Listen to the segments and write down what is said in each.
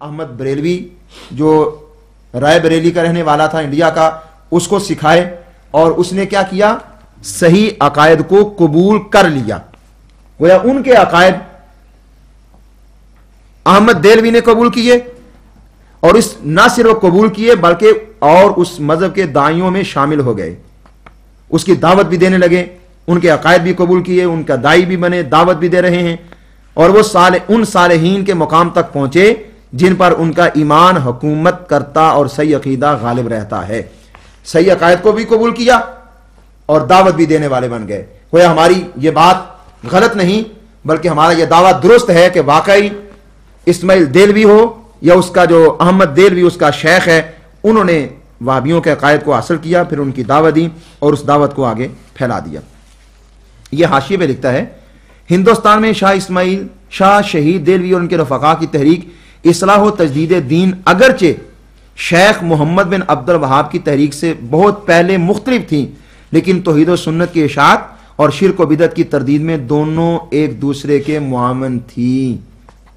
احمد بریلوی جو رائے بریلی کا رہنے والا تھا انڈیا کا، اس کو سکھائے، اور اس نے کیا کیا؟ صحیح عقائد کو قبول کر لیا. گویا ان کے عقائد احمد دہلوی نے قبول کیے، اور اس نہ صرف قبول کیے بلکہ اور اس مذہب کے دائیوں میں شامل ہو گئے، اس کی دعوت بھی دینے لگے، ان کے عقائد بھی قبول کیے، ان کا دائی بھی بنے، دعوت بھی دے رہے ہیں، اور وہ ان صالحین کے مقام تک پہنچے جن پر ان کا ایمان حکومت کرتا اور صحیح عقیدہ غالب رہتا ہے. صحیح عقائد کو بھی قبول کیا اور دعوت بھی دینے والے بن گئے. گویا ہماری یہ بات غلط نہیں بلکہ ہمارا یہ دعویٰ درست ہے کہ واقعی اسماعیل دہلوی ہو یا اس کا جو احمد دہلوی اس کا شیخ ہے، انہوں نے وہابیوں کے عقائد کو حاصل کیا، پھر ان کی دعوت دی اور اس دعوت کو آگے پھیلا دیا. یہ حاشیے پہ لکھتا ہے، ہندوستان میں شاہ اسماعیل شاہ شہید دہلوی اور ان کے رفقا کی تحریک اصلاح و تجدید دین اگرچہ شیخ محمد بن عبد الوہاب کی تحریک سے بہت پہلے مختلف تھیں، لیکن توحید و سنت کی اشاعت اور شرک و بدعت کی تردید میں دونوں ایک دوسرے کے معاون تھیں.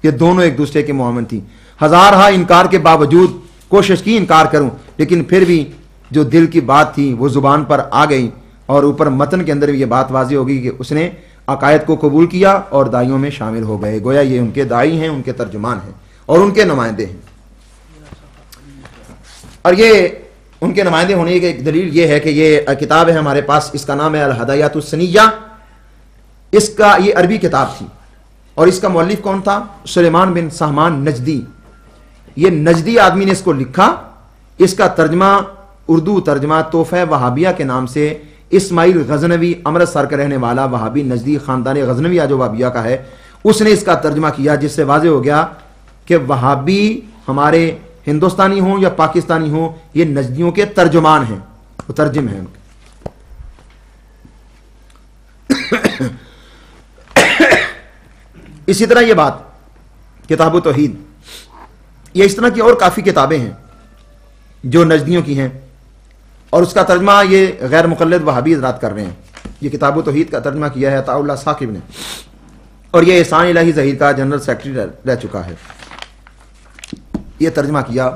یہ دونوں ایک دوسرے کے معاون تھیں. ہزارہا انکار کے باوجود کوشش کی انکار کروں، لیکن پھر بھی جو دل کی بات تھی وہ زبان پر آ گئی، اور اوپر متن کے اندر بھی یہ بات واضح ہوگی کہ اس نے عقائد کو قبول کیا اور دائیوں میں شامل ہو گئے. گویا یہ ان کے دائی ہیں، ان کے ترجمان ہیں اور ان کے نمائندے ہیں. اور یہ ان کے نمائندے ہونے کی ایک دلیل یہ ہے کہ یہ کتاب ہے ہمارے پاس، اس کا نام ہے الہدایات السنیہ. اس کا یہ عربی کتاب تھی اور اس کا مؤلف کون تھا؟ سلیمان بن سہمان نجدی. یہ نجدی آدمی نے اس کو لکھا. اس کا ترجمہ اردو ترجمہ تحفہ وہابیہ کے نام سے اسماعیل غزنوی امرتسر کا رہنے والا وہابی نجدی خاندان غزنوی جو وہابیہ کا ہے، اس نے اس کا ترجمہ کیا، جس سے واضح ہو گیا کہ وہابی ہمارے ہندوستانی ہوں یا پاکستانی ہوں، یہ نجدیوں کے ترجمان ہیں، مترجم ہیں. اسی طرح یہ بات کتاب و توحید، یہ اس طرح کی اور کافی کتابیں ہیں جو نجدیوں کی ہیں، اور اس کا ترجمہ یہ غیر مقلد وہابی حضرات کر رہے ہیں. یہ کتاب و توحید کا ترجمہ کیا ہے عطاء اللہ ثاقب نے، اور یہ احسان الہی ظہیر کا جنرل سیکرٹری رہ چکا ہے. یہ ترجمہ کیا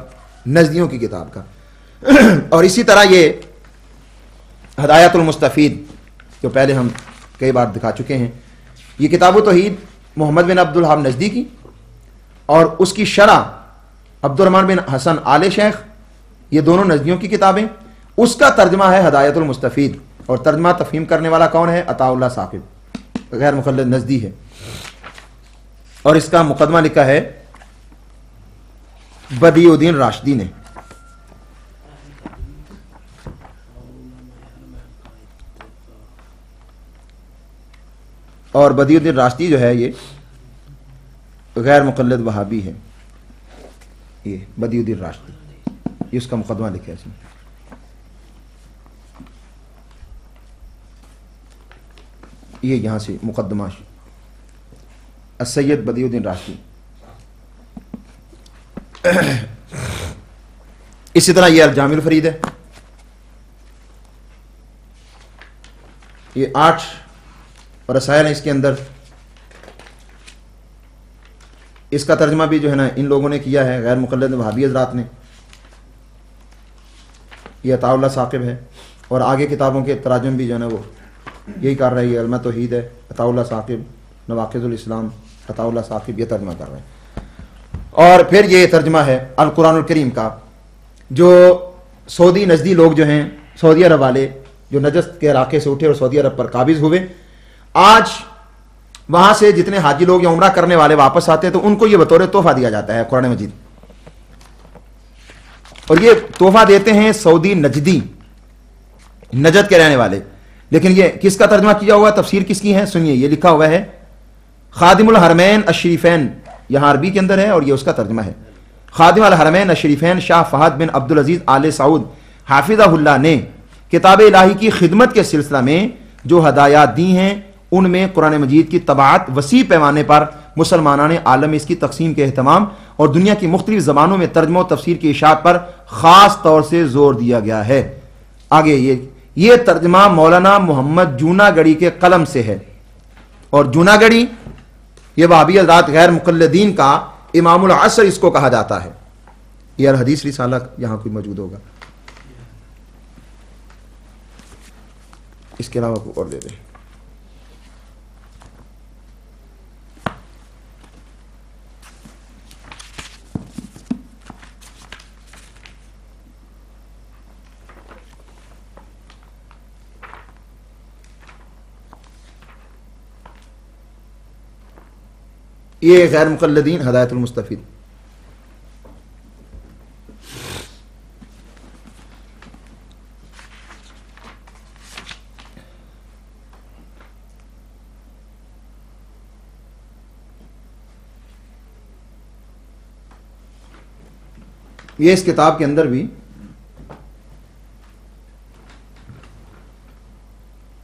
نجدیوں کی کتاب کا. اور اسی طرح یہ ہدایت المستفید جو پہلے ہم کئی بار دکھا چکے ہیں، یہ کتاب و توحید محمد بن عبد الوہاب نجدی کی، اور اس کی شرح عبد الرحمن بن حسن آل شیخ، یہ دونوں نجدیوں کی کتابیں. اس کا ترجمہ ہے ہدایت المستفید، اور ترجمہ تفہیم کرنے والا کون ہے؟ عطاء اللہ ثاقب، غیر مقلد نجدی ہے. اور اس کا مقدمہ لکھا ہے بدیع الدین راشدی نے. اور بدیع الدین راشدی جو ہے یہ غیر مقلد وہابی ہے. یہ بدیع الدین راشدی، یہ اس کا مقدمہ لکھا ہے اس میں. یہ یہاں سے مقدمہ السید بدیع الدین راشدی. اسی طرح یہ الجامع الفرید ہے. یہ 8 رسائل ہیں اس کے اندر. اس کا ترجمہ بھی جو ہے نا ان لوگوں نے کیا ہے، غیر مقلد وہابی حضرات نے. یہ عطاء اللہ ثاقب ہے، اور آگے کتابوں کے تراجم بھی جو ہے نا وہ یہی کر رہے ہیں. علم توحید ہے عطاء اللہ ثاقب، نواقض الاسلام عطاء اللہ ثاقب، یہ ترجمہ کر رہے ہیں. اور پھر یہ ترجمہ ہے القرآن الکریم کا، جو سعودی نجدی لوگ جو ہیں، سعودی عرب والے جو نجد کے علاقے سے اٹھے اور سعودی عرب پر قابض ہوئے، آج وہاں سے جتنے حاجی لوگ یا عمرہ کرنے والے واپس آتے ہیں تو ان کو یہ بطور تحفہ دیا جاتا ہے قرآن مجید. اور یہ تحفہ دیتے ہیں سعودی نجدی، نجد کے رہنے والے. لیکن یہ کس کا ترجمہ کیا ہوا، تفسیر کس کی ہے؟ سنیے، یہ لکھا ہوا ہے خادم الحرمین الشریفین، یہاں عربی کے اندر ہے اور یہ اس کا ترجمہ ہے. خادم الحرمین الشریفین شاہ فہد بن عبد العزیز آل سعود حافظہ اللہ نے کتاب الہی کی خدمت کے سلسلہ میں جو ہدایات دی ہیں، ان میں قرآن مجید کی طباعت وسیع پیمانے پر مسلمانان عالم اس کی تقسیم کے اہتمام اور دنیا کی مختلف زبانوں میں ترجمہ و تفسیر کی اشاعت پر خاص طور سے زور دیا گیا ہے. آگے یہ ترجمہ مولانا محمد جوناگڑی کے قلم سے ہے، اور جوناگڑی یہ وہابی حضرات غیر مقلدین کا امام العصر اس کو کہا جاتا ہے. یہ الحدیث رسالہ یہاں کوئی موجود ہوگا، اس کے علاوہ کوئی اور دے دیں. یہ غیر مقلدین ہدایت المستفید. یہ اس کتاب کے اندر بھی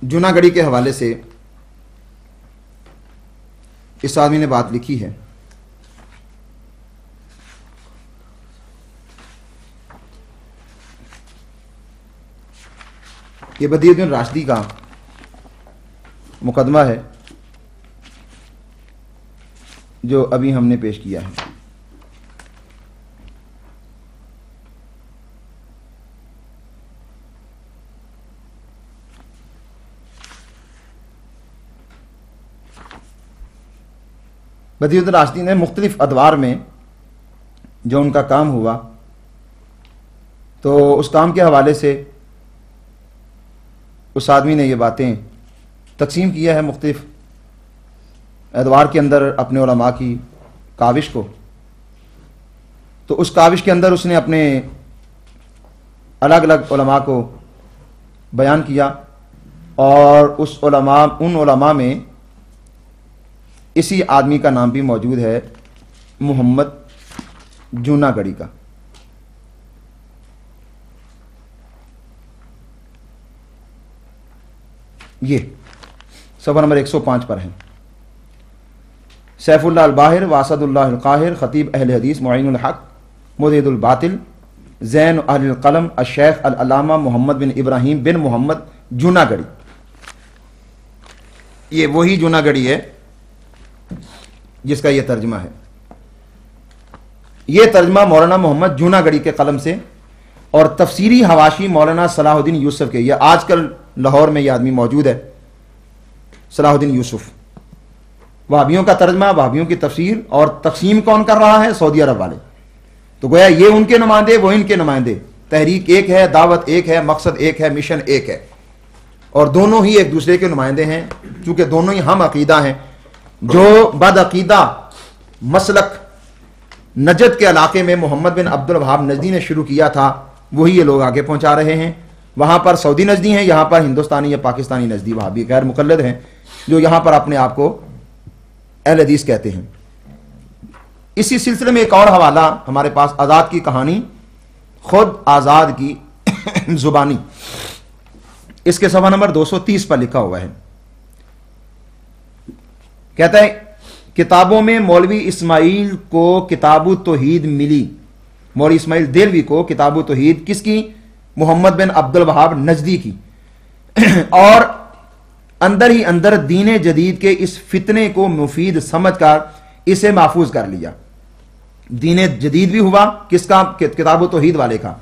جوناگڑھی کے حوالے سے اس آدمی نے بات لکھی ہے. یہ بدیع الدین راشدی کا مقدمہ ہے جو ابھی ہم نے پیش کیا ہے. بدیع الدین راشدی نے مختلف ادوار میں جو ان کا کام ہوا تو اس کام کے حوالے سے اس آدمی نے یہ باتیں تقسیم کیا ہے مختلف ادوار کے اندر اپنے علماء کی کاوش کو. تو اس کاوش کے اندر اس نے اپنے الگ الگ علماء کو بیان کیا اور ان علماء میں اسی آدمی کا نام بھی موجود ہے، محمد جوناگڑھی کا. یہ صفحہ نمبر 105 پر ہے. سیف اللہ الباہر، واسد اللہ القاہر، خطیب اہل حدیث، معین الحق، مدحد الباطل، زین اہل القلم، الشیخ العلامہ محمد بن ابراہیم بن محمد جوناگڑھی. یہ وہی جوناگڑھی ہے جس کا یہ ترجمہ ہے. یہ ترجمہ مولانا محمد جوناگڑھی کے قلم سے اور تفسیری حواشی مولانا صلاح الدین یوسف کے. یہ آج کل لاہور میں یہ آدمی موجود ہے، صلاح الدین یوسف. وہابیوں کا ترجمہ، وہابیوں کی تفسیر اور تقسیم کون کر رہا ہے؟ سعودی عرب والے. تو گویا یہ ان کے نمائندے، وہ ان کے نمائندے. تحریک ایک ہے، دعوت ایک ہے، مقصد ایک ہے، مشن ایک ہے، اور دونوں ہی ایک دوسرے کے نمائندے ہیں چونکہ دونوں ہی ہم عقیدہ ہیں. جو بد عقیدہ مسلک نجد کے علاقے میں محمد بن عبد الوہاب نجدی نے شروع کیا تھا وہی یہ لوگ آگے پہنچا رہے ہیں. وہاں پر سعودی نجدی ہیں، یہاں پر ہندوستانی یا پاکستانی نجدی وہابی غیر مقلد ہیں جو یہاں پر اپنے آپ کو اہل حدیث کہتے ہیں. اسی سلسلے میں ایک اور حوالہ ہمارے پاس، آزاد کی کہانی، خود آزاد کی زبانی. اس کے صفحہ نمبر 230 پر لکھا ہوا ہے. کہتا ہے کتابوں میں مولوی اسماعیل کو کتاب التوحید ملی. مولوی اسماعیل دہلوی کو کتاب التوحید کس کی؟ محمد بن عبد الوہاب نجدی کی. اور اندر ہی اندر دین جدید کے اس فتنے کو مفید سمجھ کر اسے محفوظ کر لیا. دین جدید بھی ہوا کس کا؟ کتاب التوحید والے کا.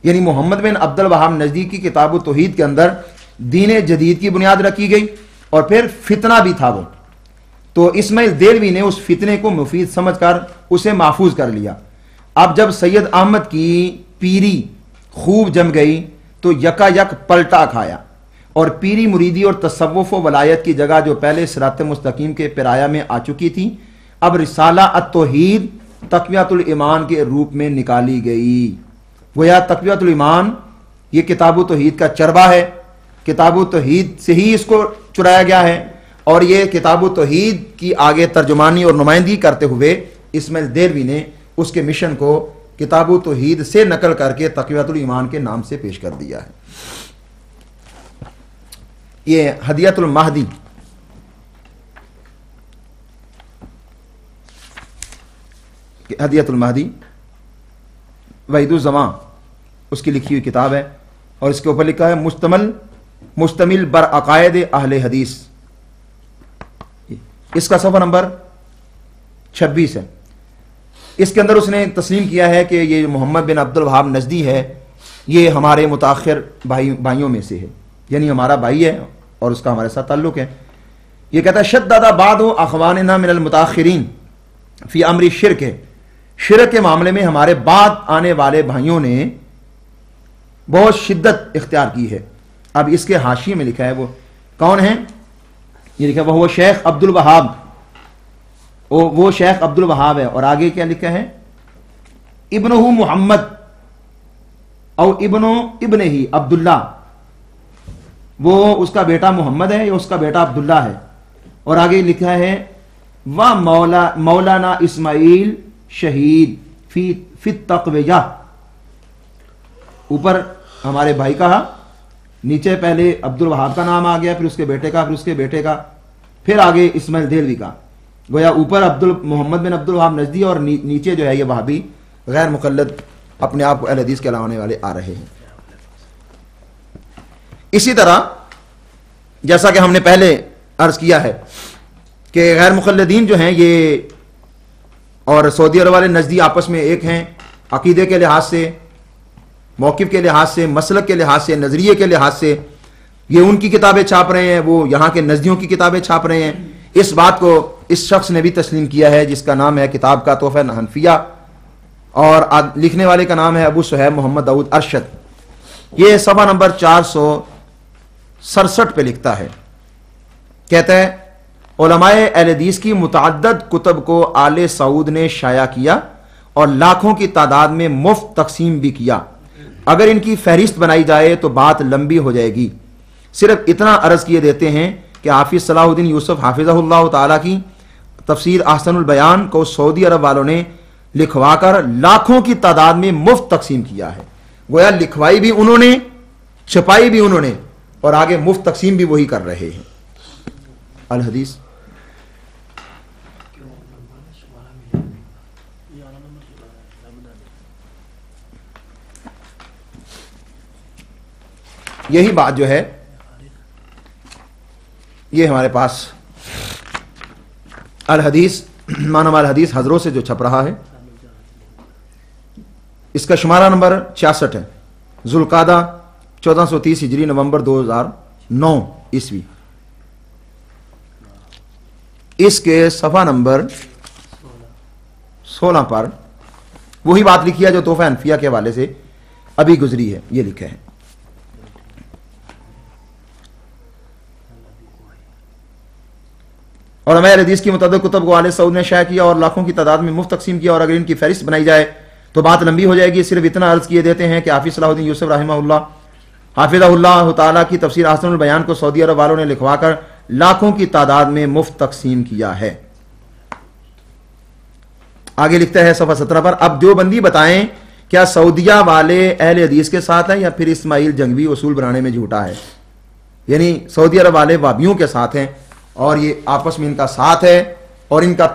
یعنی محمد بن عبد الوہاب نجدی کی کتاب التوحید کے اندر دین جدید کی بنیاد رکھی گئی اور پھر فتنہ بھی تھا وہ. تو اسماعیل دہلوی نے اس فتنے کو مفید سمجھ کر اسے محفوظ کر لیا. اب جب سید احمد کی پیری خوب جم گئی تو یکا یک پلٹا کھایا اور پیری مریدی اور تصوف و ولایت کی جگہ جو پہلے صراط مستقیم کے پیرایا میں آ چکی تھی اب رسالہ التوحید تقویۃ الایمان کے روپ میں نکالی گئی. گویا تقویۃ الایمان یہ کتاب التوحید کا چربہ ہے، کتاب التوحید سے ہی اس کو چرایا گیا ہے اور یہ کتاب التوحید کی آگے ترجمانی اور نمائندگی کرتے ہوئے اسماعیل دہلوی نے اس کے مشن کو کتاب التوحید سے نقل کر کے تقویۃ الایمان کے نام سے پیش کر دیا ہے. یہ ہدیۃ المہدی ہدیۃ المہدی وحید الزمان اس کی لکھی ہوئی کتاب ہے اور اس کے اوپر لکھا ہے مشتمل بر عقائد اہل حدیث. اس کا صفحہ نمبر 26 ہے. اس کے اندر اس نے تسلیم کیا ہے کہ یہ محمد بن عبد الوہاب نجدی ہے، یہ ہمارے متاخر بھائیوں میں سے ہے، یعنی ہمارا بھائی ہے اور اس کا ہمارے ساتھ تعلق ہے۔ یہ کہتا ہے شدد بعض اخواننا من المتاخرین فی امر شرک، شرک کے معاملے میں ہمارے بعد آنے والے بھائیوں نے بہت شدت اختیار کی ہے۔ اب اس کے حاشیے میں لکھا ہے وہ کون ہیں، یہ لکھا ہے وہ شیخ عبد الوہاب، وہ شیخ عبد الوہاب ہے، اور آگے کیا لکھا ہے ابنہ محمد او ابن ہی عبداللہ، وہ اس کا بیٹا محمد ہے یا اس کا بیٹا عبداللہ ہے، اور آگے لکھا ہے و مولانا اسماعیل شہید فی التقویہ، اوپر ہمارے بھائی کہا، نیچے پہلے عبد الوہاب کا نام آ گیا، پھر اس کے بیٹے کا، پھر اس کے بیٹے کا، پھر آگے اسماعیل دہلوی کا، گویا اوپر محمد بن عبد الوہاب نجدی اور نیچے جو ہے یہ وہابی غیر مقلد اپنے آپ کو اہل حدیث کے لانے والے آ رہے ہیں۔ اسی طرح جیسا کہ ہم نے پہلے عرض کیا ہے کہ غیر مقلدین جو ہیں یہ اور سعودی عرب والے نجدی آپس میں ایک ہیں، عقیدے کے لحاظ سے، موقف کے لحاظ سے، مسلک کے لحاظ سے، نظریے کے لحاظ سے، یہ ان کی کتابیں چھاپ رہے ہیں، وہ یہاں کے نجدیوں کی کتابیں چھاپ رہے ہیں۔ اس بات کو اس شخص نے بھی تسلیم کیا ہے جس کا نام ہے کتاب کا تحفہ حنفیہ، اور لکھنے والے کا نام ہے ابو صہیب محمد داؤد ارشد۔ یہ صفحہ نمبر 467 پہ لکھتا ہے، کہتا ہے علماء اہل حدیث کی متعدد کتب کو آل سعود نے شائع کیا اور لاکھوں کی تعداد میں مفت تقسیم بھی کیا، اگر ان کی فہرست بنائی جائے تو بات لمبی ہو جائے گی، صرف اتنا عرض کیے دیتے ہیں کہ حافظ صلاح الدین یوسف حافظہ اللہ تعالی کی تفسیر احسن البیان کو سعودی عرب والوں نے لکھوا کر لاکھوں کی تعداد میں مفت تقسیم کیا ہے، گویا لکھوائی بھی انہوں نے، چھپائی بھی انہوں نے، اور آگے مفت تقسیم بھی وہی کر رہے ہیں۔ الحدیث یہی بات جو ہے یہ ہمارے پاس الحدیث مانو الحدیث حضروں سے جو چھپ رہا ہے، اس کا شمارہ نمبر 66 ہے، ذوالقعدہ 1430 ہجری، نومبر 2009 عیسوی۔ اس کے صفحہ نمبر 16 پر وہی بات لکھی ہے جو تحفہ حنفیہ کے حوالے سے ابھی گزری ہے، یہ لکھا ہے اور ہمیں حدیث کی متعدد کتب کو آل سعود نے شائع کیا اور لاکھوں کی تعداد میں مفت تقسیم کیا، اور اگر ان کی فہرست بنائی جائے تو بات لمبی ہو جائے گی، صرف اتنا عرض کیے دیتے ہیں کہ حافظ صلاح الدین یوسف رحمہ اللہ حافظہ اللہ تعالیٰ کی تفسیر احسن البیان کو سعودی عرب والوں نے لکھوا کر لاکھوں کی تعداد میں مفت تقسیم کیا ہے۔ آگے لکھتا ہے صفحہ 17 پر، اب دیوبندی بتائیں کیا سعودیہ والے اہل حدیث کے ساتھ ہیں یا پھر اسماعیل جنگوی اصول بنانے میں جھوٹا ہے، یعنی سعودی عرب والے وابیوں کے ساتھ ہیں اور یہ آپس میں ان کا ساتھ ہے اور ان کا